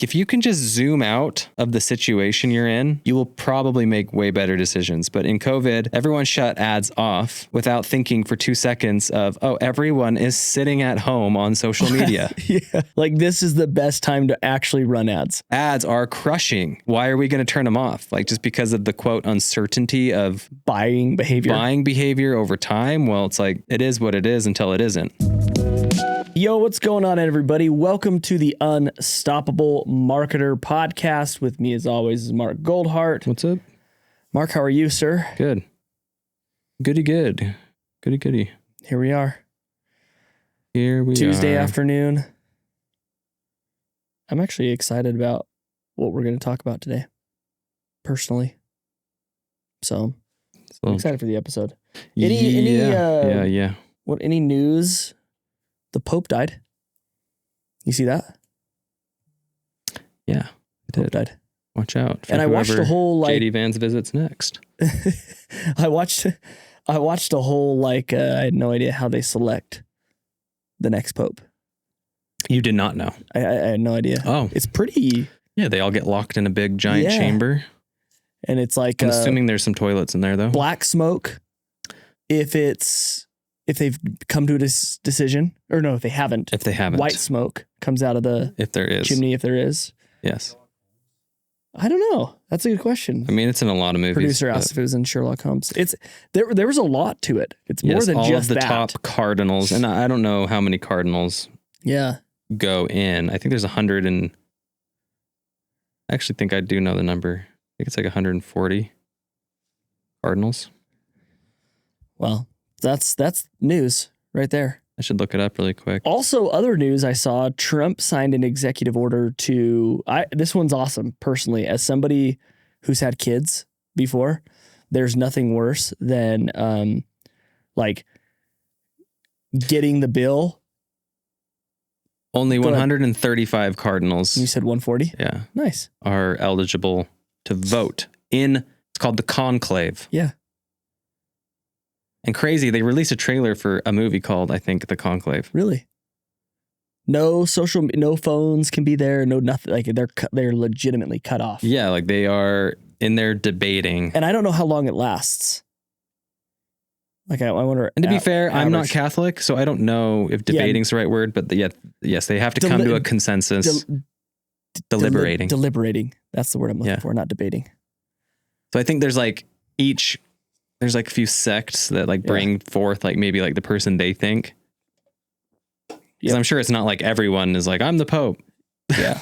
if you can just zoom out of the situation you're in, you will probably make way better decisions. But in COVID, everyone shut ads off without thinking for 2 seconds of, oh, everyone is sitting at home on social media. Yeah. Like this is the best time to actually run ads. Ads are crushing. Why are we going to turn them off? Like just because of the quote uncertainty of Buying behavior over time? Well, it's like, it is what it is until it isn't. Yo, what's going on, everybody? Welcome to the Unstoppable Marketer podcast. With me, as always, is Mark Goldhart. What's up? Mark, how are you, sir? Good. Goody good. Goody goody. Here we are. Tuesday afternoon. I'm actually excited about what we're going to talk about today, personally. So I'm excited for the episode. Any news? The Pope died. You see that? Yeah, it did. Pope died. Watch out. And I watched the whole JD Vance visits next. I watched a whole I had no idea how they select the next Pope. You did not know. I had no idea. Oh, it's pretty. Yeah, they all get locked in a big giant chamber. And it's like I'm assuming there's some toilets in there though. Black smoke. If they've come to a decision, or no, if they haven't. If they haven't. White smoke comes out of the chimney, if there is. Yes. I don't know. That's a good question. I mean, it's in a lot of movies. Producer asked if it was in Sherlock Holmes. There was a lot to it. It's more than all just of the that. top cardinals, and I don't know how many cardinals go in. I think there's 100 and I actually think I do know the number. I think it's like 140 cardinals. Well, that's news right there. I should look it up really quick. Also, other news I saw, Trump signed an executive order this one's awesome, personally. As somebody who's had kids before, there's nothing worse than getting the bill. Only 135 cardinals. You said 140? Yeah. Nice. Are eligible to vote it's called the conclave. Yeah. And crazy, they released a trailer for a movie called, I think, The Conclave. Really? No phones can be there. No nothing. Like they're legitimately cut off. Yeah, like they are in there debating. And I don't know how long it lasts. Like I wonder. And to be fair, I'm not Catholic, so I don't know if debating's the right word. But yes, they have to come to a consensus. Deliberating. Deliberating. That's the word I'm looking for. Not debating. So I think there's there's a few sects that bring forth maybe the person they think. Because I'm sure it's not like everyone is like, I'm the Pope. Yeah.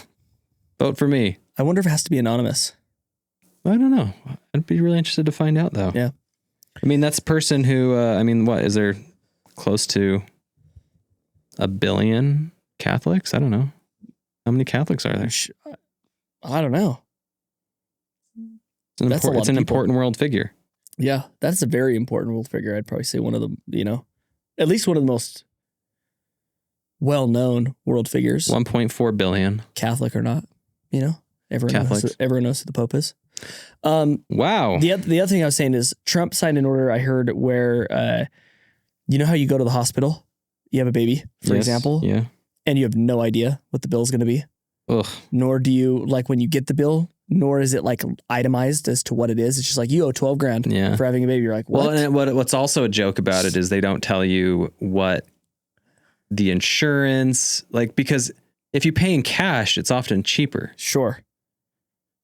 Vote for me. I wonder if it has to be anonymous. I don't know. I'd be really interested to find out though. Yeah. I mean, that's a person who, what is there close to 1 billion Catholics? I don't know. How many Catholics are there? I don't know. It's an important world figure. Yeah, that's a very important world figure. I'd probably say one of the, at least one of the most well-known world figures. 1.4 billion. Catholic or not, everyone knows who the Pope is. Wow. The other thing I was saying is Trump signed an order, I heard, where, how you go to the hospital, you have a baby, for example, and you have no idea what the bill is going to be. Ugh. Nor do you, when you get the bill, nor is it itemized as to what it is. It's just you owe $12,000 for having a baby. You're like, what? Well, and what's also a joke about it is they don't tell you what the insurance, because if you pay in cash, it's often cheaper. Sure.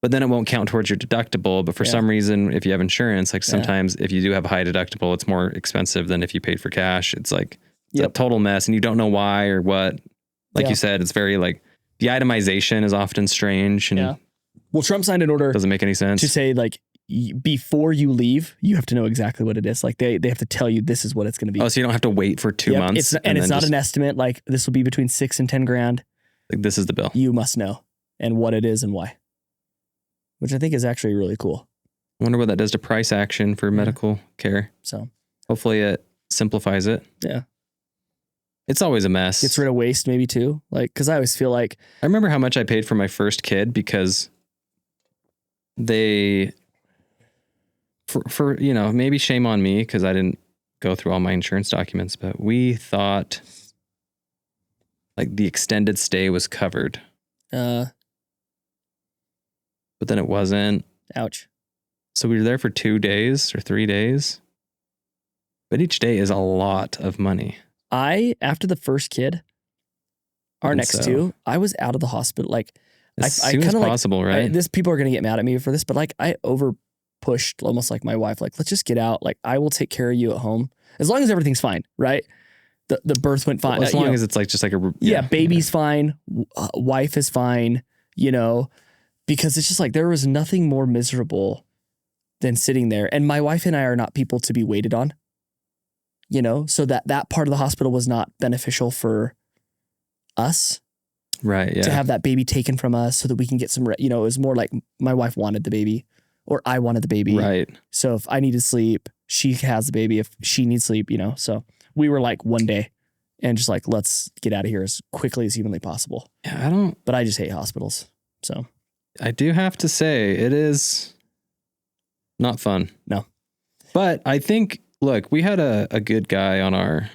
But then it won't count towards your deductible. But for some reason, if you have insurance, sometimes if you do have a high deductible, it's more expensive than if you paid for cash. It's it's a total mess and you don't know why or what. You said, it's very the itemization is often strange. And well, Trump signed an order. Doesn't make any sense. To say before you leave, you have to know exactly what it is. They have to tell you this is what it's going to be. Oh, so you don't have to wait for 2 months. It's not an estimate. This will be between $6,000 and $10,000. This is the bill. You must know and what it is and why, which I think is actually really cool. I wonder what that does to price action for medical care. So hopefully it simplifies it. Yeah. It's always a mess. Gets rid of waste maybe too. Cause I always feel I remember how much I paid for my first kid because they, for maybe shame on me because I didn't go through all my insurance documents, but we thought the extended stay was covered. but then it wasn't. Ouch. So we were there for 2 days or 3 days. But each day is a lot of money. After the first kid, our next two, I was out of the hospital. Like, as soon as possible, right? People are going to get mad at me for this, but like I over pushed almost like my wife, like, let's just get out. Like, I will take care of you at home. As long as everything's fine, right? The birth went fine. Well, as long as it's like just like a... baby's fine. Wife is fine, because it's just like there was nothing more miserable than sitting there. And my wife and I are not people to be waited on, so that part of the hospital was not beneficial for us. Right. Yeah. To have that baby taken from us so that we can get some, it was more like my wife wanted the baby or I wanted the baby. Right. So if I needed sleep, she has the baby. If she needs sleep, so we were like one day and just like, let's get out of here as quickly as humanly possible. Yeah, but I just hate hospitals. So I do have to say it is not fun. No. But I think, look, we had a good guy on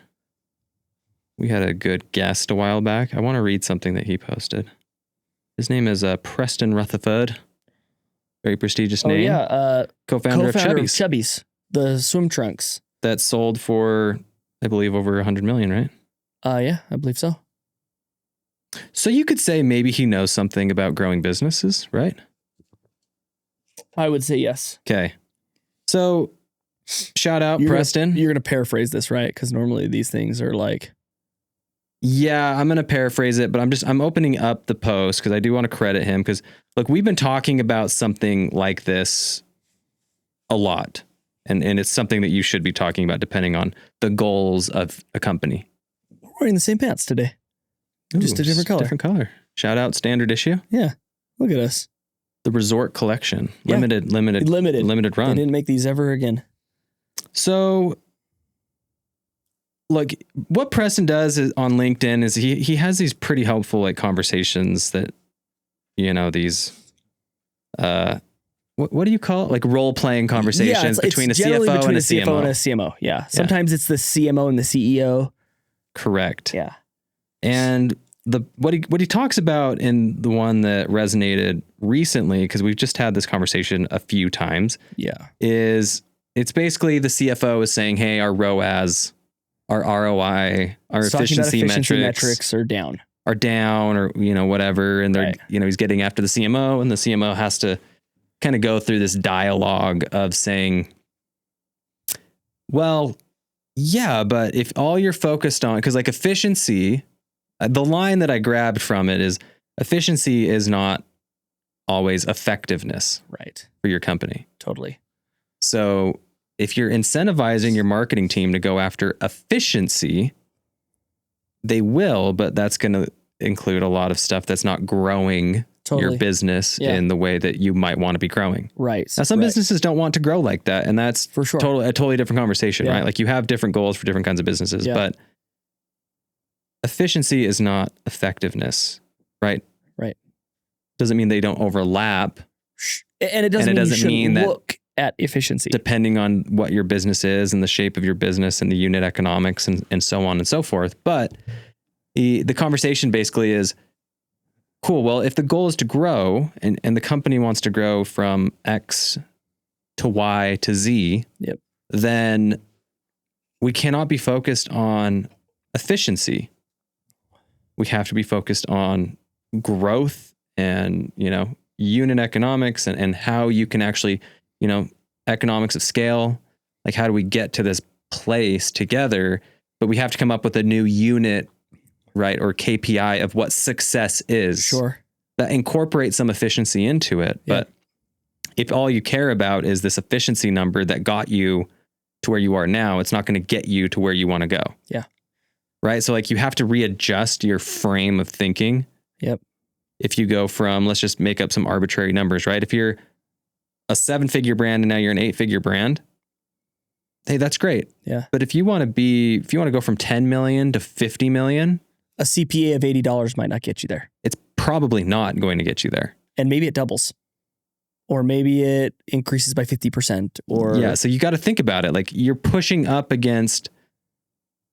we had a good guest a while back. I want to read something that he posted. His name is Preston Rutherford. Very prestigious name. Yeah. Co-founder of Chubbies, the swim trunks. That sold for, I believe, over 100 million, right? Yeah, I believe so. So you could say maybe he knows something about growing businesses, right? I would say yes. Okay. So shout out Preston. You're going to paraphrase this, right? Because normally these things are like... Yeah, I'm going to paraphrase it, but I'm opening up the post because I do want to credit him because, look, we've been talking about something like this a lot, and it's something that you should be talking about depending on the goals of a company. We're wearing the same pants today. Just a different color. Different color. Shout out Standard Issue. Yeah. Look at us. The Resort Collection. Yeah. Limited run. They didn't make these ever again. So... Look, what Preston does on LinkedIn is he has these pretty helpful like conversations that, these, what do you call it? Like role playing conversations between a CFO and a CMO. And a CMO. Yeah. Sometimes it's the CMO and the CEO. Correct. Yeah. And what he talks about in the one that resonated recently, because we've just had this conversation a few times. Yeah. It's basically the CFO is saying, hey, our ROAS, our ROI, our efficiency metrics are down or, whatever. And they're, he's getting after the CMO, and the CMO has to kind of go through this dialogue of saying, well, yeah, but if all you're focused on, because like efficiency, the line that I grabbed from it is efficiency is not always effectiveness, right, for your company. Totally. So if you're incentivizing your marketing team to go after efficiency, they will, but that's going to include a lot of stuff that's not growing your business in the way that you might want to be growing. Right. Now, some businesses don't want to grow like that, and that's for sure a totally different conversation, right? Like you have different goals for different kinds of businesses, but efficiency is not effectiveness, right? Right. Doesn't mean they don't overlap. And it doesn't mean that look at efficiency. Depending on what your business is and the shape of your business and the unit economics and so on and so forth. But the conversation basically is, cool, well, if the goal is to grow and the company wants to grow from X to Y to Z, then we cannot be focused on efficiency. We have to be focused on growth and, unit economics and how you can actually, economics of scale. Like, how do we get to this place together? But we have to come up with a new unit, right? Or KPI of what success is. Sure. That incorporates some efficiency into it. Yeah. But if all you care about is this efficiency number that got you to where you are now, it's not going to get you to where you want to go. Yeah. Right. So like you have to readjust your frame of thinking. Yep. If you go from, let's just make up some arbitrary numbers, right? If you're a 7-figure brand and now you're an 8-figure brand, hey, that's great. Yeah. But if you want to go from 10 million to 50 million, a CPA of $80 might not get you there. It's probably not going to get you there. And maybe it doubles. Or maybe it increases by 50% or... Yeah, so you got to think about it. Like you're pushing up against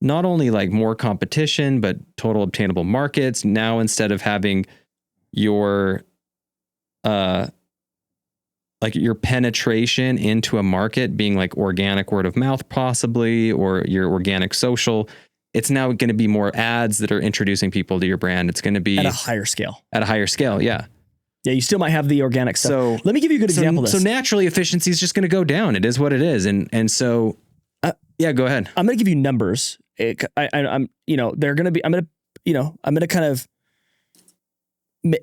not only like more competition, but total obtainable markets. Now, instead of having your like your penetration into a market being like organic word of mouth, possibly, or your organic social. It's now going to be more ads that are introducing people to your brand. It's going to be at a higher scale. Yeah. Yeah, you still might have the organic stuff. So let me give you a good example of this. So naturally, efficiency is just going to go down. It is what it is. And so, yeah, go ahead. I'm going to give you numbers. I'm they're going to be, I'm going to kind of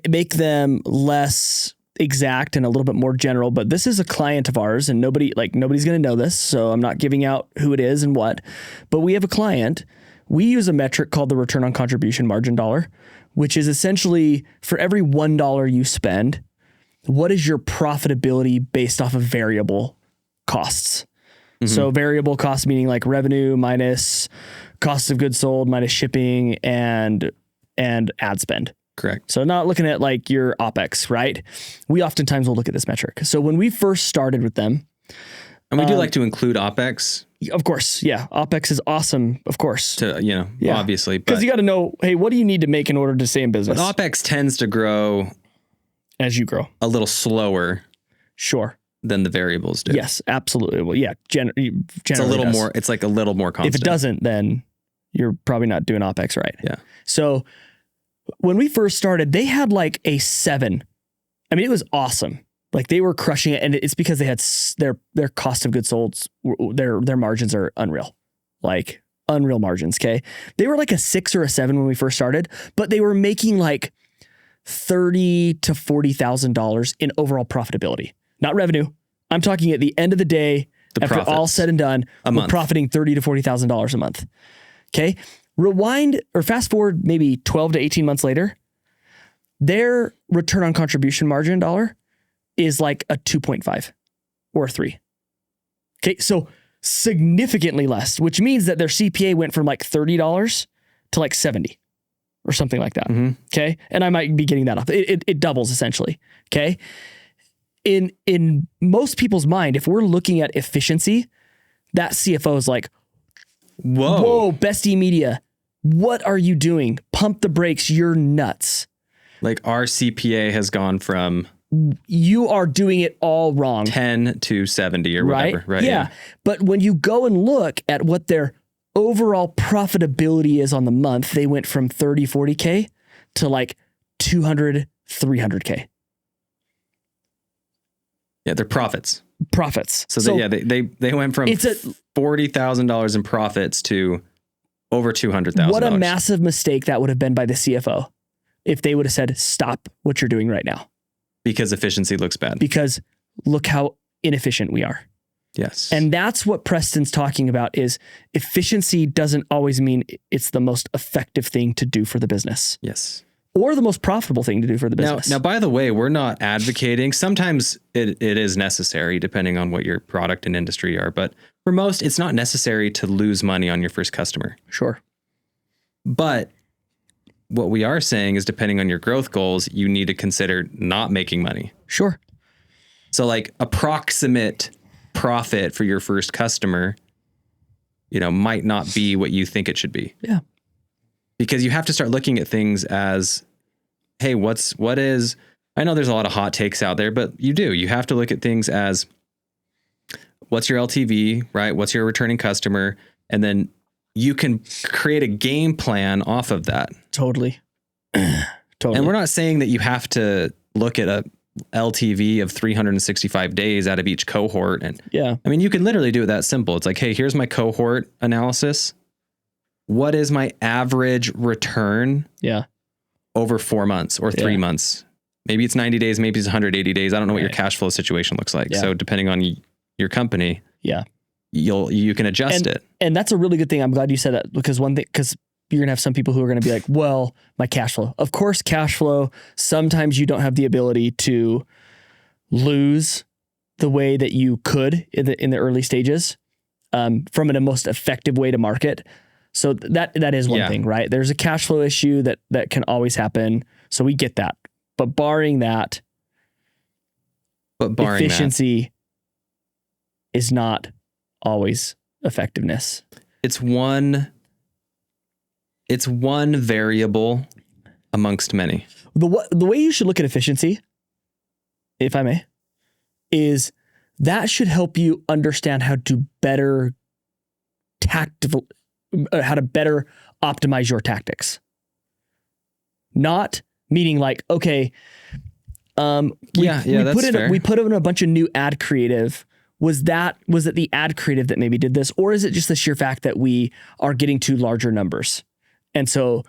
make them less exact and a little bit more general, but this is a client of ours and nobody's going to know this. So I'm not giving out who it is and what, but we have a client. We use a metric called the return on contribution margin dollar, which is essentially for every $1 you spend, what is your profitability based off of variable costs? Mm-hmm. So variable costs meaning like revenue minus cost of goods sold minus shipping and ad spend. Correct. So not looking at like your OpEx, right? We oftentimes will look at this metric. So when we first started with them, and we do like to include OpEx. Of course. Yeah. OpEx is awesome. Of course. Obviously. Because you got to know, hey, what do you need to make in order to stay in business? But OpEx tends to grow as you grow a little slower. Sure. Than the variables do. Yes, absolutely. Well, yeah. It's a little more, it's like a little more constant. If it doesn't, then you're probably not doing OpEx right. Yeah. So when we first started, they had like a 7. I mean, it was awesome. Like they were crushing it, and it's because they had their cost of goods sold, their margins are unreal, like unreal margins. Okay, they were like a 6 or a 7 when we first started, but they were making like $30,000 to $40,000 in overall profitability, not revenue. I'm talking at the end of the day, after all said and done, we're profiting $30,000 to $40,000 a month. Okay, rewind or fast forward maybe 12 to 18 months later, their return on contribution margin dollar is like a 2.5 or a 3. Okay. So significantly less, which means that their CPA went from like $30 to like 70 or something like that. Mm-hmm. Okay. And I might be getting that off. It doubles essentially. Okay. In most people's mind, if we're looking at efficiency, that CFO is like, whoa, Bestie Media, what are you doing? Pump the brakes. You're nuts. Like our CPA has gone from, you are doing it all wrong. 10 to 70 or whatever. Right. Yeah. But when you go and look at what their overall profitability is on the month, they went from 30, 40K to like 200, 300K. Yeah. They're profits. So they went from $40,000 in profits to over $200,000. What a massive mistake that would have been by the CFO if they would have said, stop what you're doing right now. Because efficiency looks bad. Because look how inefficient we are. Yes. And that's what Preston's talking about is efficiency doesn't always mean it's the most effective thing to do for the business. Yes. Or the most profitable thing to do for the business. Now, by the way, we're not advocating. Sometimes it is necessary depending on what your product and industry are. But for most, it's not necessary to lose money on your first customer. Sure. But what we are saying is depending on your growth goals, you need to consider not making money. Sure. So like approximate profit for your first customer, might not be what you think it should be. Yeah. Because you have to start looking at things as, hey, I know there's a lot of hot takes out there, but you have to look at things as what's your LTV, right? What's your returning customer? And then you can create a game plan off of that. Totally. And we're not saying that you have to look at a LTV of 365 days out of each cohort. And yeah, I mean, you can literally do it that simple. It's like, hey, here's my cohort analysis. What is my average return? Yeah. Over 4 months or 3 months? Maybe it's 90 days, maybe it's 180 days. I don't know what your cash flow situation looks like. Yeah. So depending on your company, you can adjust it. And that's a really good thing. I'm glad you said that because you're going to have some people who are going to be like, well, my cash flow. Of course, cash flow, sometimes you don't have the ability to lose the way that you could in the early stages from a most effective way to market. So that is one thing, right? There's a cash flow issue that can always happen. So we get that. But barring that, efficiency is not always effectiveness. It's one variable amongst many. The way you should look at efficiency, if I may, is that should help you understand how to better optimize your tactics. Not meaning like, okay, we put in a bunch of new ad creative. Was it the ad creative that maybe did this? Or is it just the sheer fact that we are getting to larger numbers? And so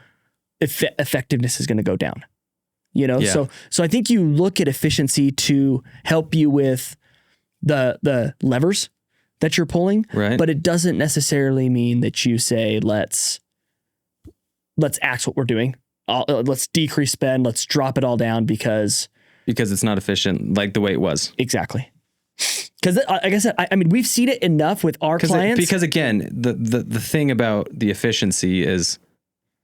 effectiveness is going to go down, So I think you look at efficiency to help you with the levers that you're pulling, right? But it doesn't necessarily mean that you say, let's axe what we're doing. Let's decrease spend. Let's drop it all down because it's not efficient like the way it was. Exactly. Because like I said, I mean, we've seen it enough with our clients. Because again, the thing about the efficiency is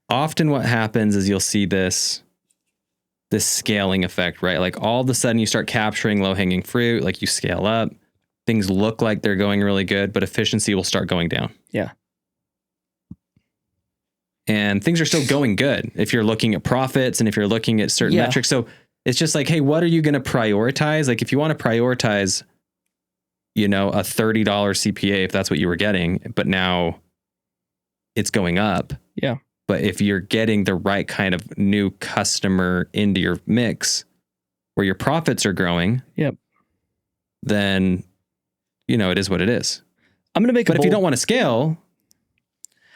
often what happens is you'll see this scaling effect, right? Like all of a sudden you start capturing low hanging fruit, like you scale up, things look like they're going really good, but efficiency will start going down. Yeah. And things are still going good if you're looking at profits and if you're looking at certain metrics. So it's just like, hey, what are you going to prioritize? Like if you want to prioritize, a $30 CPA, if that's what you were getting, but now it's going up. Yeah. But if you're getting the right kind of new customer into your mix where your profits are growing, then, it is what it is. But if you don't want to scale,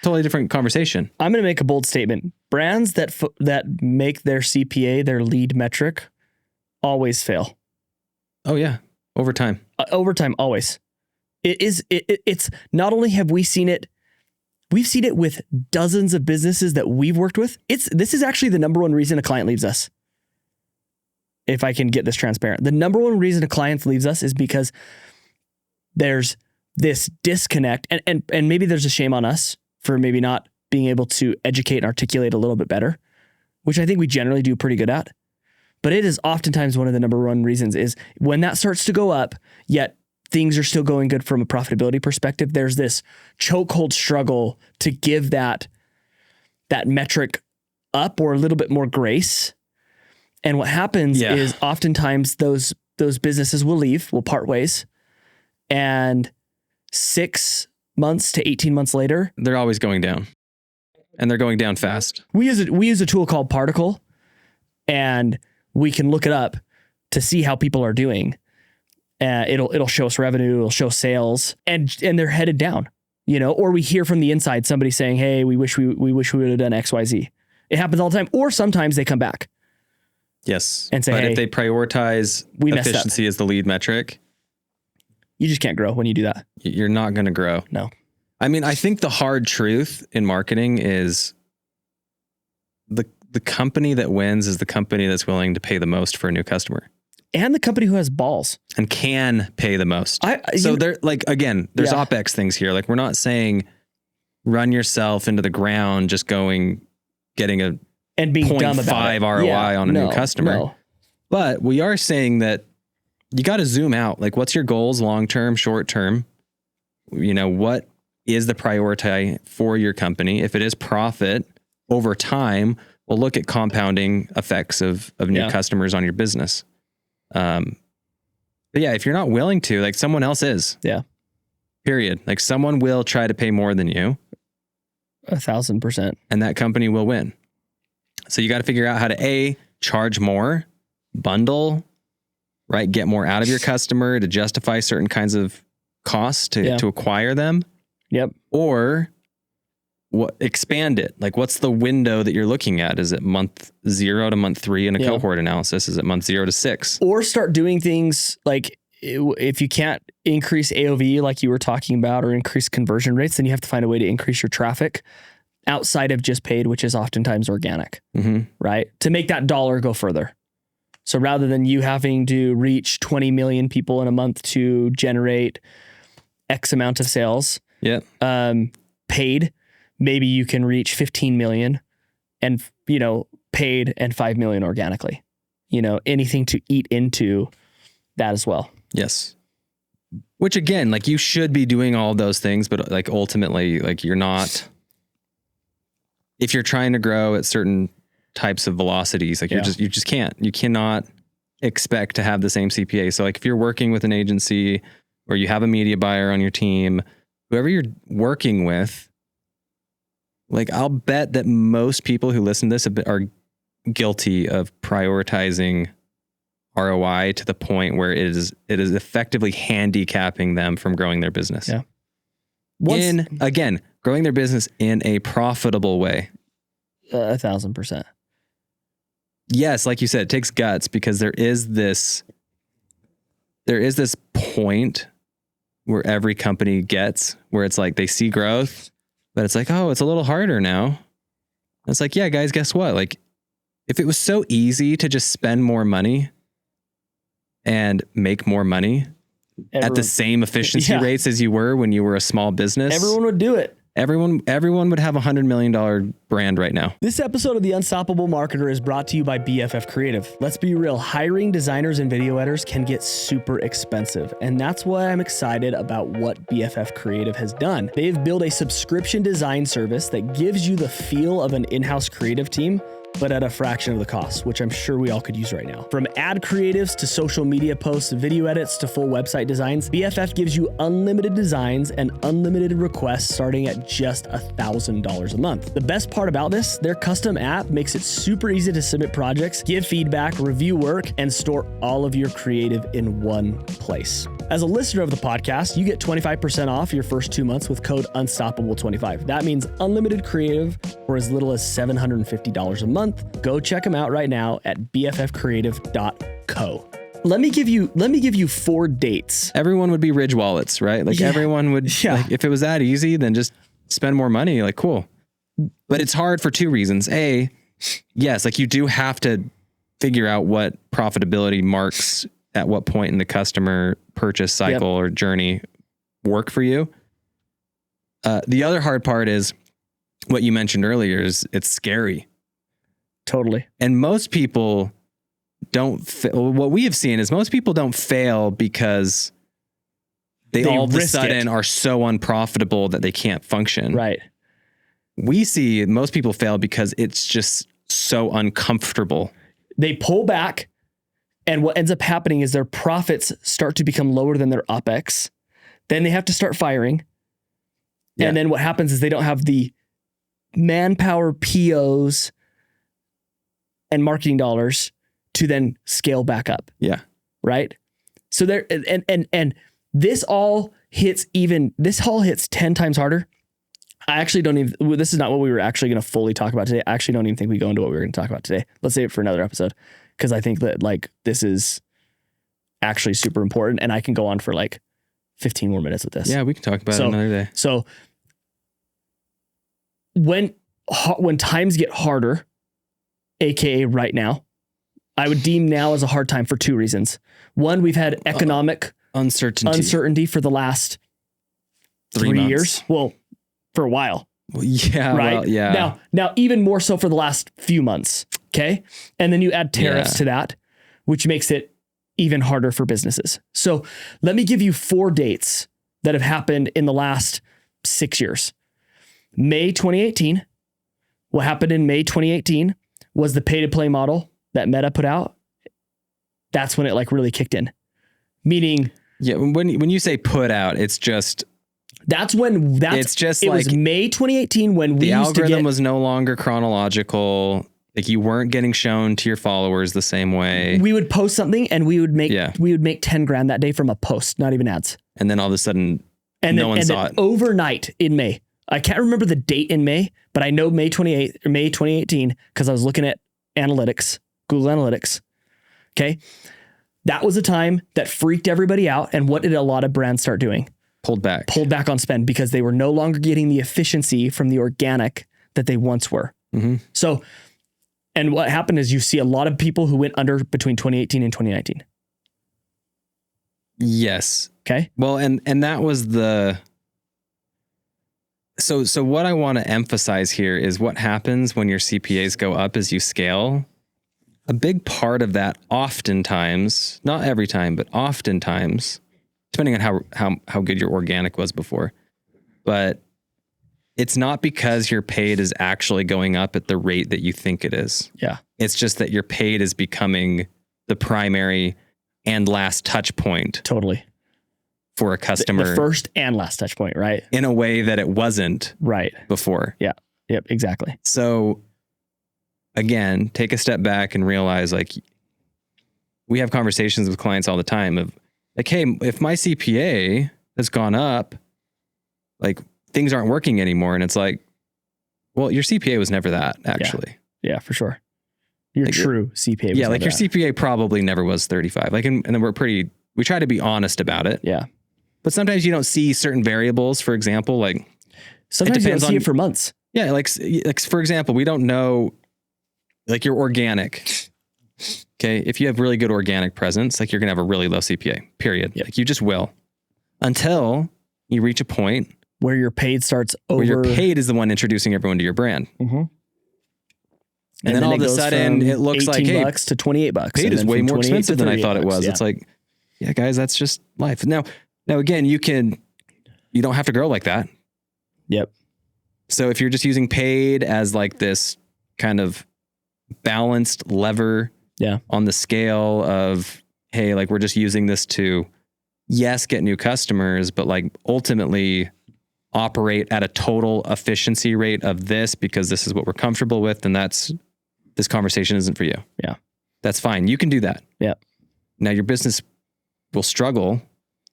totally different conversation. I'm going to make a bold statement. Brands that make their CPA their lead metric always fail. Oh yeah. Over time. Always. It's not only have we seen it, we've seen it with dozens of businesses that we've worked with. This is actually the number one reason a client leaves us. If I can get this transparent, the number one reason a client leaves us is because there's this disconnect and maybe there's a shame on us for maybe not being able to educate and articulate a little bit better, which I think we generally do pretty good at. But it is oftentimes one of the number one reasons is when that starts to go up, yet things are still going good from a profitability perspective. There's this chokehold struggle to give that metric up or a little bit more grace. And what happens is oftentimes those businesses will part ways, and 6 months to 18 months later, they're always going down, and they're going down fast. We use a tool called Particle, and we can look it up to see how people are doing. It'll show us revenue, it'll show sales, and they're headed down, or we hear from the inside somebody saying, hey, we wish we would have done XYZ. It happens all the time. Or sometimes they come back. Yes. And say, but hey, if they prioritize efficiency as the lead metric, you just can't grow when you do that. You're not going to grow. No. I mean, I think the hard truth in marketing is the company that wins is the company that's willing to pay the most for a new customer. And the company who has balls. And can pay the most. There's OpEx things here. Like we're not saying run yourself into the ground just getting a and being dumb about it. 0.5 ROI on a new customer. No. But we are saying that you got to zoom out. Like what's your goals long-term, short-term? What is the priority for your company? If it is profit over time, we'll look at compounding effects of new customers on your business. But yeah, if you're not willing to, like someone else is. Yeah. Period. Like someone will try to pay more than you. 1,000%. And that company will win. So you got to figure out how to charge more, bundle, right? Get more out of your customer to justify certain kinds of costs to acquire them. Yep. Or expand it. Like what's the window that you're looking at? Is it month 0 to month 3 in a cohort analysis? Is it month 0 to 6? Or start doing things like if you can't increase AOV like you were talking about or increase conversion rates, then you have to find a way to increase your traffic outside of just paid, which is oftentimes organic, right? To make that dollar go further. So rather than you having to reach 20 million people in a month to generate X amount of sales, paid, maybe you can reach 15 million and, paid and 5 million organically, anything to eat into that as well. Yes. Which again, like you should be doing all those things, but like ultimately, like you're not, if you're trying to grow at certain types of velocities, like you just can't, you cannot expect to have the same CPA. So like if you're working with an agency or you have a media buyer on your team, whoever you're working with, like I'll bet that most people who listen to this are guilty of prioritizing ROI to the point where it is effectively handicapping them from growing their business. Yeah. Again, growing their business in a profitable way. 1,000%. Yes, like you said, it takes guts because there is this point where every company gets where it's like they see growth, but it's like, oh, it's a little harder now. And it's like, yeah, guys, guess what? Like if it was so easy to just spend more money and make more money at the same efficiency rates as you were when you were a small business, everyone would do it. Everyone would have $100 million brand right now. This episode of The Unstoppable Marketer is brought to you by BFF Creative. Let's be real, hiring designers and video editors can get super expensive. And that's why I'm excited about what BFF Creative has done. They've built a subscription design service that gives you the feel of an in-house creative team, but at a fraction of the cost, which I'm sure we all could use right now. From ad creatives to social media posts, video edits to full website designs, BFF gives you unlimited designs and unlimited requests starting at just $1,000 a month. The best part about this, their custom app makes it super easy to submit projects, give feedback, review work, and store all of your creative in one place. As a listener of the podcast, you get 25% off your first 2 months with code Unstoppable25. That means unlimited creative for as little as $750 a month. Go check them out right now at bffcreative.co. Let me give you 4 dates. Everyone would be Ridge wallets, right? Like everyone would, like, if it was that easy, then just spend more money. Like, cool. But it's hard for 2 reasons. A, yes, like you do have to figure out what profitability marks at what point in the customer purchase cycle or journey work for you. The other hard part is what you mentioned earlier is it's scary. Totally. And most people what we have seen is most people don't fail because they all of a sudden are so unprofitable that they can't function. Right. We see most people fail because it's just so uncomfortable. They pull back, and what ends up happening is their profits start to become lower than their OpEx. Then they have to start firing. Yeah. And then what happens is they don't have the manpower, POs, and marketing dollars to then scale back up. Yeah. Right. So there, and this all hits 10 times harder. I actually don't even, this is not what we were actually going to fully talk about today. I actually don't even think we go into what we were going to talk about today. Let's save it for another episode. Cause I think that like, this is actually super important and I can go on for like 15 more minutes with this. Yeah. We can talk about it another day. So when times get harder, AKA right now, I would deem now as a hard time for 2 reasons. One, we've had economic uncertainty for the last 3 years. Well, for a while. Well, yeah. Right. Well, yeah. Now, even more so for the last few months. Okay. And then you add tariffs to that, which makes it even harder for businesses. So let me give you 4 dates that have happened in the last 6 years. May 2018. What happened in May 2018 was the pay to play model that Meta put out. That's when it like really kicked in. Meaning, yeah, when you say put out, it's just it was May 2018 when the algorithm was no longer chronological. Like you weren't getting shown to your followers the same way. We would post something and we would make $10,000 that day from a post, not even ads. And then all of a sudden, no one saw it. Overnight in May. I can't remember the date in May, but I know May 2018 because I was looking at analytics, Google Analytics. Okay. That was a time that freaked everybody out. And what did a lot of brands start doing? Pulled back on spend because they were no longer getting the efficiency from the organic that they once were. Mm-hmm. So, and what happened is you see a lot of people who went under between 2018 and 2019. Yes. Okay. Well, and that was So what I want to emphasize here is what happens when your CPAs go up as you scale. A big part of that oftentimes, not every time, but oftentimes, depending on how good your organic was before, but it's not because your paid is actually going up at the rate that you think it is. Yeah. It's just that your paid is becoming the primary and last touch point Totally. for a customer. The first and last touch point, right? In a way that it wasn't before. Yeah. Yep. Exactly. So again, take a step back and realize, like, we have conversations with clients all the time of like, hey, if my CPA has gone up, like things aren't working anymore. And it's like, well, your CPA was never that, actually. Yeah, for sure. Your like true CPA was like your CPA probably never was 35. Like, and then we try to be honest about it. Yeah. But sometimes you don't see certain variables, for example, like sometimes you don't see it for months. Yeah. Like for example, we don't know, like, you're organic. Okay. If you have really good organic presence, like, you're going to have a really low CPA, period. Yep. Like, you just will, until you reach a point where your paid starts over. Where your paid is the one introducing everyone to your brand. Mm-hmm. And then all of a sudden it looks like, hey, $18 to $28. Paid is way more expensive than I thought it was. Yeah. It's like, yeah, guys, that's just life. Now again, you don't have to grow like that. Yep. So if you're just using paid as like this kind of balanced lever on the scale of, hey, like, we're just using this to, yes, get new customers, but like ultimately operate at a total efficiency rate of this because this is what we're comfortable with, then this conversation isn't for you. Yeah. That's fine. You can do that. Yeah. Now your business will struggle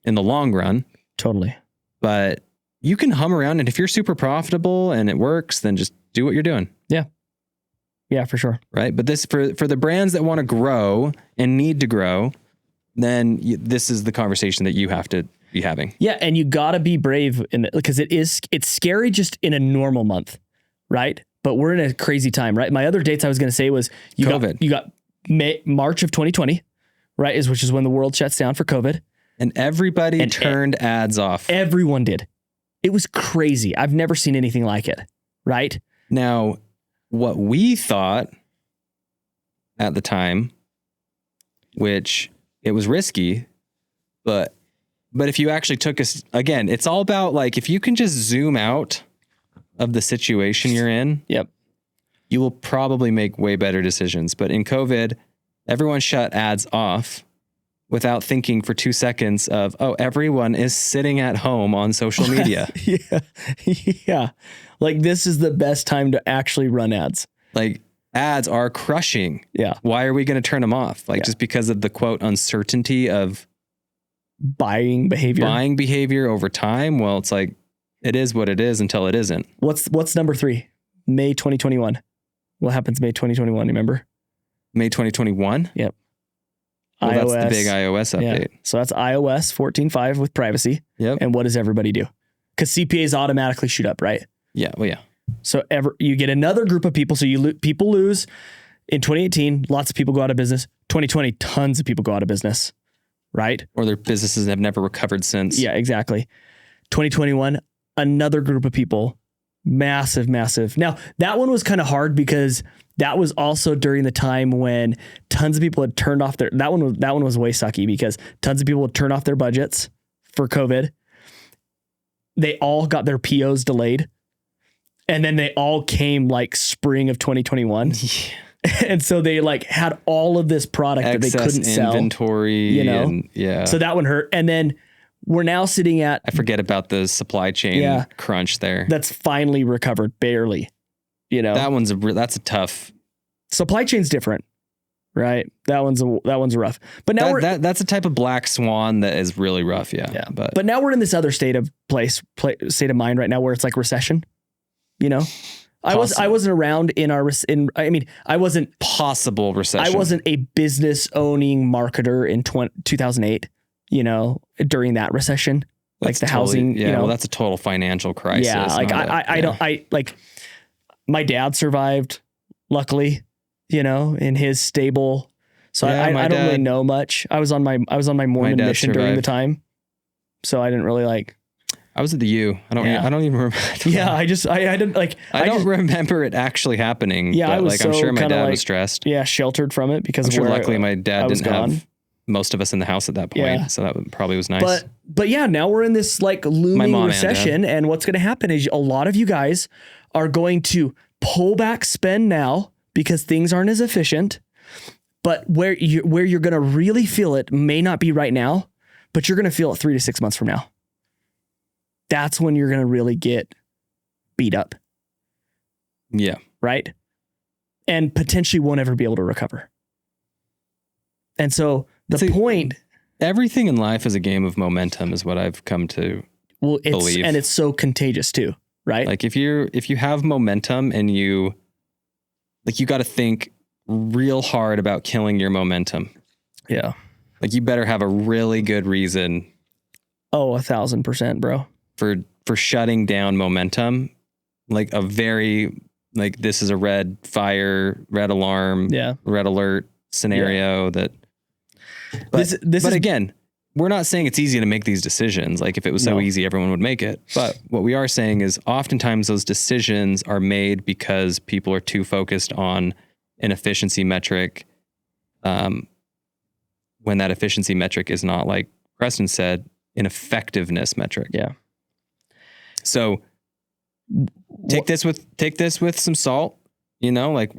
in the long run. Totally. But you can hum around, and if you're super profitable and it works, then just do what you're doing. Yeah. Yeah, for sure. Right. But this, for the brands that want to grow and need to grow, then this is the conversation that you have to be having. Yeah. And you got to be brave because it's scary just in a normal month. Right. But we're in a crazy time, right? My other dates I was going to say was you got March of 2020, right? Which is when the world shuts down for COVID. And everybody turned ads off. Everyone did. It was crazy. I've never seen anything like it. Right. Now, what we thought at the time, which it was risky, but if you actually took us, again, it's all about, like, if you can just zoom out of the situation you're in, yep, you will probably make way better decisions. But in COVID, everyone shut ads off without thinking for 2 seconds of, oh, everyone is sitting at home on social media. Yeah. Like, this is the best time to actually run ads. Like, ads are crushing. Yeah. Why are we going to turn them off? Like, just because of the quote uncertainty of buying behavior over time. Well, it's like, it is what it is until it isn't. What's number 3? May 2021. What happens May 2021? Remember? May 2021? Yep. Well, iOS, that's the big iOS update. Yeah. So that's iOS 14.5 with privacy. Yep. And what does everybody do? Because CPAs automatically shoot up, right? Yeah. Well, yeah. So you get another group of people. So people lose. In 2018, lots of people go out of business. 2020, tons of people go out of business, right? Or their businesses have never recovered since. Yeah, exactly. 2021, another group of people, massive. Now, that one was kind of hard because that was also during the time when tons of people had turned off that one was way sucky because tons of people had turned off their budgets for COVID. They all got their POs delayed. And then they all came like spring of 2021. And so they like had all of this product that they couldn't sell. Inventory, you know? And, yeah. So that one hurt. And then we're now sitting at, I forget about the supply chain crunch there. That's finally recovered barely, you know. That's a tough. Supply chain's different, right? That one's rough. But now that's a type of black swan that is really rough. Yeah. But now we're in this other state of mind right now where it's like recession, you know. I wasn't around I wasn't possible recession. I wasn't a business owning marketer in 2008, you know, during that recession, that's like the housing, yeah, you know, well, that's a total financial crisis. Yeah. Like my dad survived, luckily, you know, in his stable. So I don't really know much. I was on my Mormon mission during the time. So I didn't really like. I was at the U. I don't even remember. Yeah, I don't remember it actually happening. Yeah, but I was like, I'm sure my dad was stressed. Yeah, sheltered from it because I'm sure luckily my dad didn't have most of us in the house at that point. Yeah. So that probably was nice. But yeah, now we're in this like looming recession, and what's going to happen is a lot of you guys are going to pull back spend now because things aren't as efficient. But where you're going to really feel it may not be right now, but you're going to feel it 3 to 6 months from now. That's when you're going to really get beat up. Yeah. Right? And potentially won't ever be able to recover. And so everything in life is a game of momentum is what I've come to believe. And it's so contagious too, right? Like if you have momentum and you got to think real hard about killing your momentum. Yeah. Like you better have a really good reason. Oh, 1,000%, bro. For shutting down momentum. Like this is a red alarm, red alert scenario that. But again, we're not saying it's easy to make these decisions. Like if it was so easy, everyone would make it. But what we are saying is oftentimes those decisions are made because people are too focused on an efficiency metric. When that efficiency metric is not, like Preston said, an effectiveness metric. Yeah. So take this with some salt, like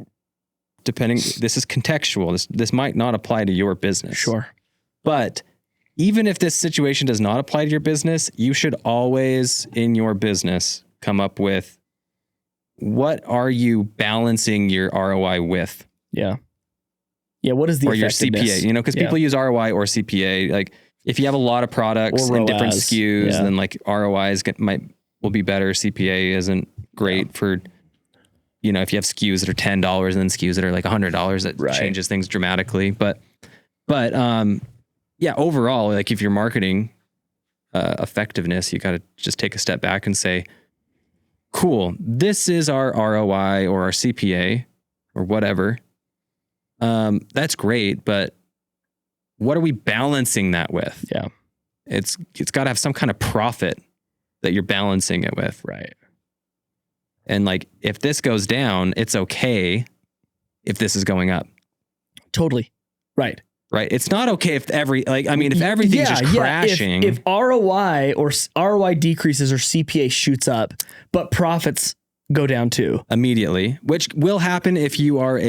depending, this is contextual. This might not apply to your business. Sure. But even if this situation does not apply to your business, you should always in your business come up with what are you balancing your ROI with? Yeah. Yeah. What is the or your CPA? Because people use ROI or CPA. Like if you have a lot of products and different SKUs, then like ROIs will be better. CPA isn't great for, if you have SKUs that are $10 and then SKUs that are like $100, that changes things dramatically. But overall, like if you're marketing effectiveness, you got to just take a step back and say, cool, this is our ROI or our CPA or whatever. That's great, but what are we balancing that with? Yeah. It's got to have some kind of profit that you're balancing it with. Right. And like, if this goes down, it's okay if this is going up. Totally. Right. Right. It's not okay if if everything's just crashing. If ROI or ROI decreases or CPA shoots up, but profits go down too. Immediately, which will happen if you are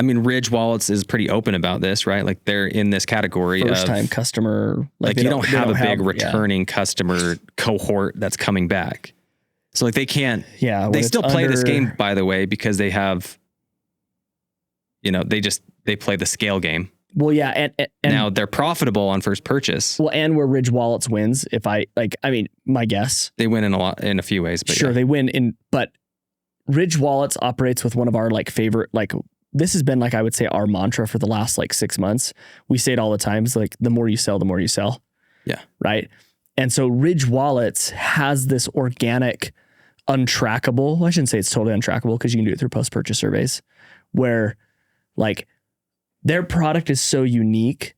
Ridge Wallets is pretty open about this, right? Like they're in this category first time customer. Like you don't have a big returning customer cohort that's coming back. So like they can't, they still play this game, by the way, because they have, they play the scale game. Well, yeah. And now they're profitable on first purchase. Well, and where Ridge Wallets wins, my guess. They win in a few ways, but sure, they win but Ridge Wallets operates with one of our favorite, this has been I would say our mantra for the last 6 months. We say it all the time. It's the more you sell, the more you sell. Yeah. Right. And so Ridge Wallets has this organic, untrackable, I shouldn't say it's totally untrackable because you can do it through post-purchase surveys where their product is so unique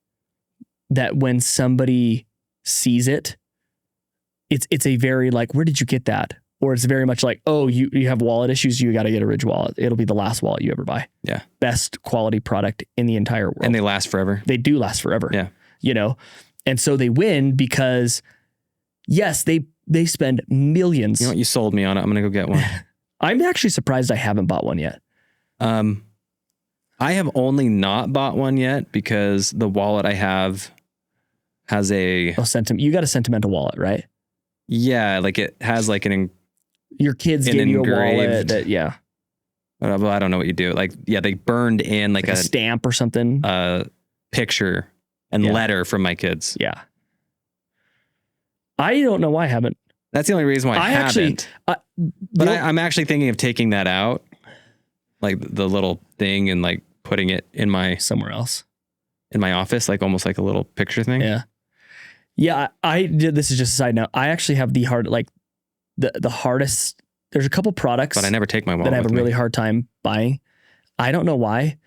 that when somebody sees it, it's a very where did you get that? Or it's very much oh, you have wallet issues, you got to get a Ridge wallet. It'll be the last wallet you ever buy. Yeah. Best quality product in the entire world. And they last forever. They do last forever. Yeah. And so they win because yes, they spend millions. You know what? You sold me on it. I'm going to go get one. I'm actually surprised I haven't bought one yet. I have only not bought one yet because the wallet I have has you got a sentimental wallet, right? Yeah. It has your kids gave you a wallet that, I don't know what you do. They burned in a stamp or something, picture and letter from my kids. Yeah. I don't know why I haven't. That's the only reason why I haven't. I'm actually thinking of taking that out, the little thing, and putting it in somewhere else in my office, almost like a little picture thing. Yeah. Yeah. I did. This is just a side note. I actually have the hardest. There's a couple products, but I never take my wallet that I have a really hard time buying. I don't know why.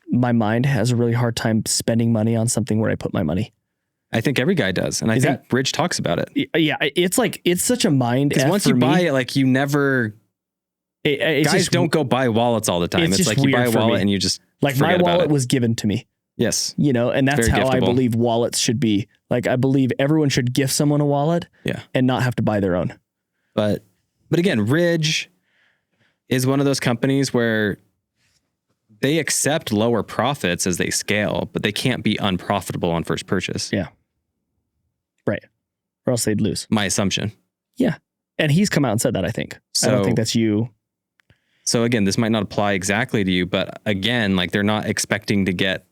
My mind has a really hard time spending money on something where I put my money. I think every guy does. And I think Ridge talks about it. Yeah. It's such a mind. Because once you buy it, you never, guys don't go buy wallets all the time. It's you buy a wallet and you just my wallet was given to me. Yes. And that's how I believe wallets should be. I believe everyone should gift someone a wallet and not have to buy their own. But again, Ridge is one of those companies where they accept lower profits as they scale, but they can't be unprofitable on first purchase. Yeah. Right. Or else they'd lose. My assumption. Yeah. And he's come out and said that, I think. So, I don't think that's you. So again, this might not apply exactly to you, but again, like they're not expecting to get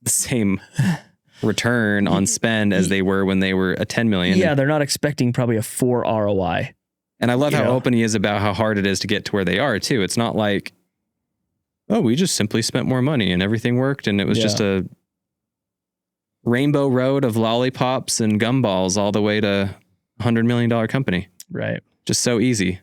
the same return on spend as they were when they were a 10 million. Yeah, they're not expecting probably a 4 ROI. And I love how open he is about how hard it is to get to where they are too. It's not like, oh, we just simply spent more money and everything worked and it was just a rainbow road of lollipops and gumballs all the way to $100 million company. Right. Just so easy.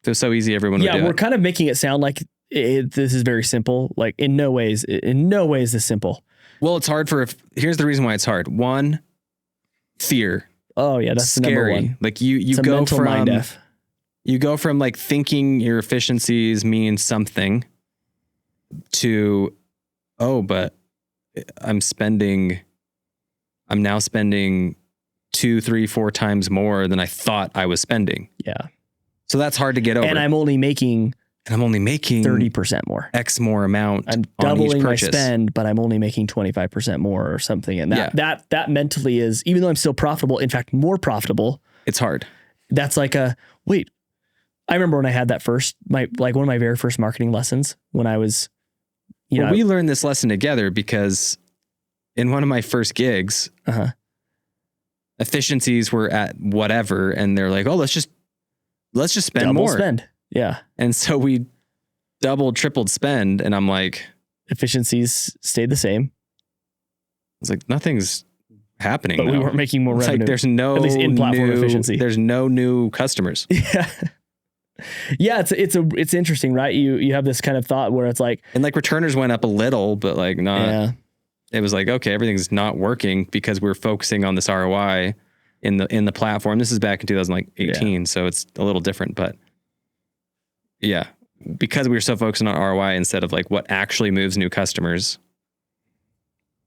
If it was so easy, everyone would do it. Yeah, we're kind of making it sound like this is very simple. Like in no ways this simple. Well, it's hard here's the reason why it's hard. One, fear. Oh yeah, that's scary. The number one. Like you go from mind F. You go from like thinking your efficiencies mean something to, oh, but I'm now spending 2, 3, 4 times more than I thought I was spending. Yeah. So that's hard to get over. And I'm only making 30% more. X more amount. I'm doubling my spend, but I'm only making 25% more or something. And that mentally is, even though I'm still profitable, in fact, more profitable. It's hard. That's like wait, I remember when I had that one of my very first marketing lessons when I was, we learned this lesson together because in one of my first gigs, efficiencies were at whatever. And they're like, oh, let's just spend more. Spend. Yeah. And so we doubled, tripled spend. And I'm like, efficiencies stayed the same. It's like, nothing's happening. But we weren't making more revenue. Like there's no at least in platform efficiency. There's no new customers. Yeah. Yeah. It's interesting, right? You have this kind of thought where it's like, and like returners went up a little, but like not, it was like, okay, everything's not working because we're focusing on this ROI in the platform. This is back in 2018. So it's a little different, but yeah, because we were so focused on ROI instead of like what actually moves new customers,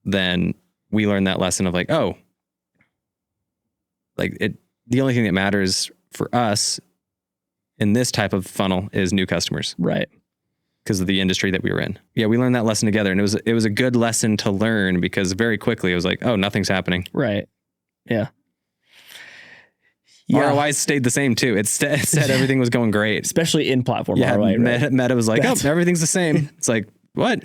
then we learned that lesson of like, oh, like the only thing that matters for us in this type of funnel is new customers. Right. Because of the industry that we were in. Yeah, we learned that lesson together, and it was a good lesson to learn because very quickly it was like, oh, nothing's happening. Right. Yeah. ROI stayed the same too. It said everything was going great. Especially in platform ROI. Meta was like, everything's the same. It's like, what?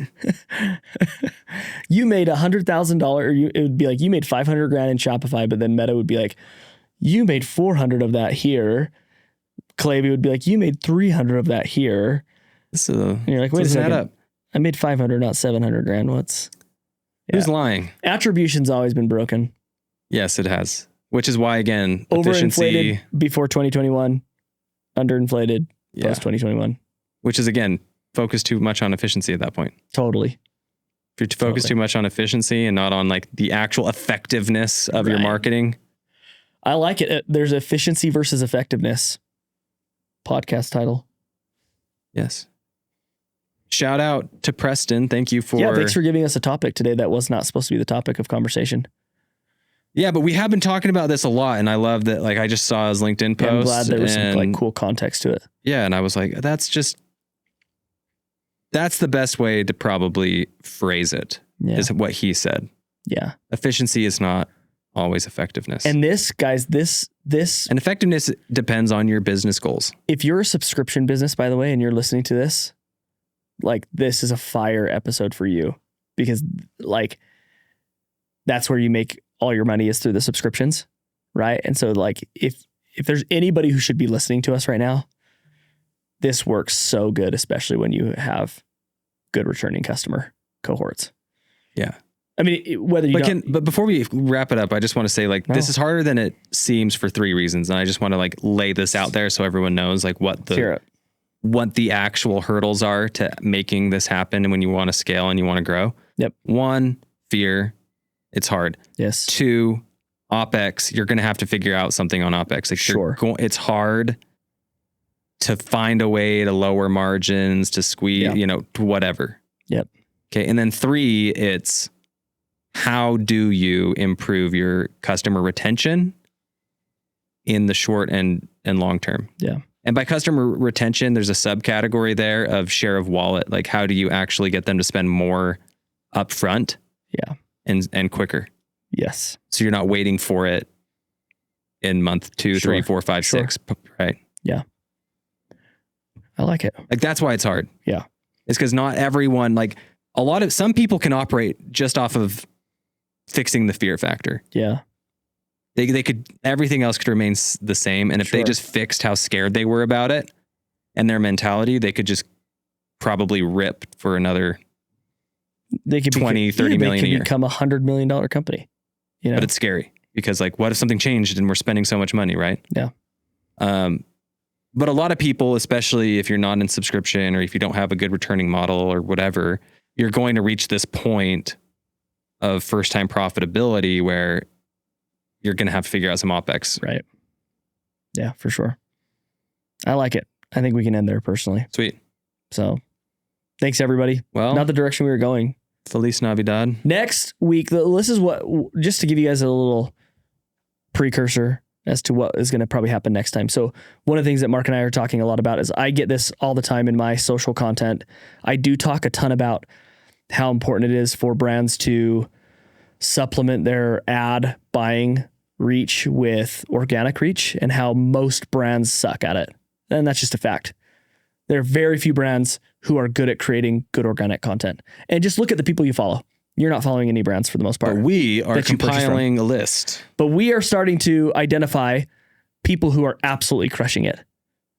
You made $100,000. It would be like, you made 500 grand in Shopify, but then Meta would be like, you made 400 of that here. Klaviyo would be like, you made 300 of that here. So and you're like, wait a second. I made 500, not 700 grand. Who's lying? Attribution's always been broken. Yes, it has. Which is why, again, overinflated before 2021, underinflated post 2021. Which is, again, focus too much on efficiency at that point. Totally. If you focus too much on efficiency and not on like the actual effectiveness of your marketing. I like it. There's efficiency versus effectiveness. Podcast title. Yes. Shout out to Preston. Thank you for... Yeah, thanks for giving us a topic today that was not supposed to be the topic of conversation. Yeah, but we have been talking about this a lot, and I love that. Like, I just saw his LinkedIn post. I'm glad there was some like cool context to it. Yeah, and I was like, that's the best way to probably phrase it. Yeah. Is what he said. Yeah, efficiency is not always effectiveness. And this, guys, this and effectiveness depends on your business goals. If you're a subscription business, by the way, and you're listening to this, like this is a fire episode for you because like that's where you make all your money is through the subscriptions, right? And so like if there's anybody who should be listening to us right now, this works so good, especially when you have good returning customer cohorts. Yeah. I mean, whether you but before we wrap it up, I just want to say like this is harder than it seems for 3 reasons. And I just want to like lay this out there so everyone knows like what the actual hurdles are to making this happen and when you want to scale and you want to grow. Yep. 1, fear. It's hard. Yes. 2, OpEx. You're going to have to figure out something on OpEx. Like sure. It's hard to find a way to lower margins, to squeeze, whatever. Yep. Okay. And then 3, it's how do you improve your customer retention in the short and long term? Yeah. And by customer retention, there's a subcategory there of share of wallet. Like, how do you actually get them to spend more upfront? Yeah. And quicker. Yes. So you're not waiting for it in month 2, 3, 4, 5, 6. Right. Yeah. I like it. Like, that's why it's hard. Yeah. It's because not everyone, like some people can operate just off of fixing the fear factor. Yeah. They could, everything else could remain the same. And if they just fixed how scared they were about it and their mentality, they could just probably rip for another 20, 30 million a year. They could become $100 million company. You know? But it's scary because, like, what if something changed and we're spending so much money, right? Yeah. But a lot of people, especially if you're not in subscription or if you don't have a good returning model or whatever, you're going to reach this point of first time profitability where you're going to have to figure out some OpEx. Right. Yeah, for sure. I like it. I think we can end there personally. Sweet. So thanks everybody. Well, not the direction we were going. Feliz Navidad. Next week, this is what, just to give you guys a little precursor as to what is going to probably happen next time. So one of the things that Mark and I are talking a lot about is I get this all the time in my social content. I do talk a ton about how important it is for brands to supplement their ad buying reach with organic reach and how most brands suck at it. And that's just a fact. There are very few brands who are good at creating good organic content. And just look at the people you follow. You're not following any brands for the most part. But we are compiling a list. But we are starting to identify people who are absolutely crushing it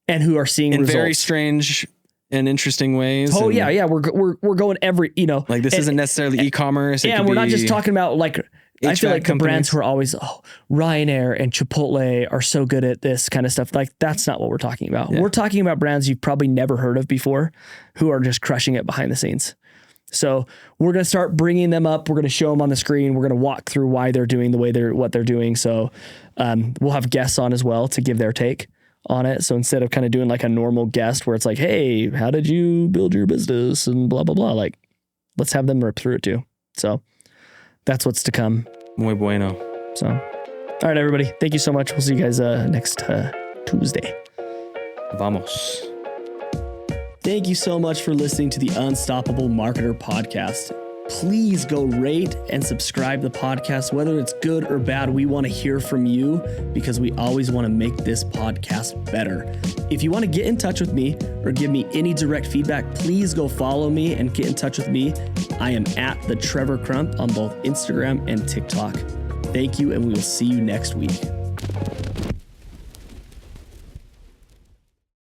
and who are seeing in results. Very strange and interesting ways. Oh, yeah. We're going every, like this isn't necessarily e-commerce. Yeah, we're not just talking about like, HVAC I feel like companies. The brands who are always, Ryanair and Chipotle are so good at this kind of stuff. Like, that's not what we're talking about. Yeah. We're talking about brands you've probably never heard of before who are just crushing it behind the scenes. So we're going to start bringing them up. We're going to show them on the screen. We're going to walk through why they're doing what they're doing. So we'll have guests on as well to give their take on it. So instead of kind of doing like a normal guest where it's like, hey, how did you build your business and blah, blah, blah. Like, let's have them rip through it too. So that's what's to come. Muy bueno. So, all right, everybody. Thank you so much. We'll see you guys next Tuesday. Vamos. Thank you so much for listening to the Unstoppable Marketer podcast. Please go rate and subscribe the podcast, whether it's good or bad. We want to hear from you because we always want to make this podcast better. If you want to get in touch with me or give me any direct feedback, please go follow me and get in touch with me. I am at the Trevor Crump on both Instagram and TikTok. Thank you, and we will see you next week.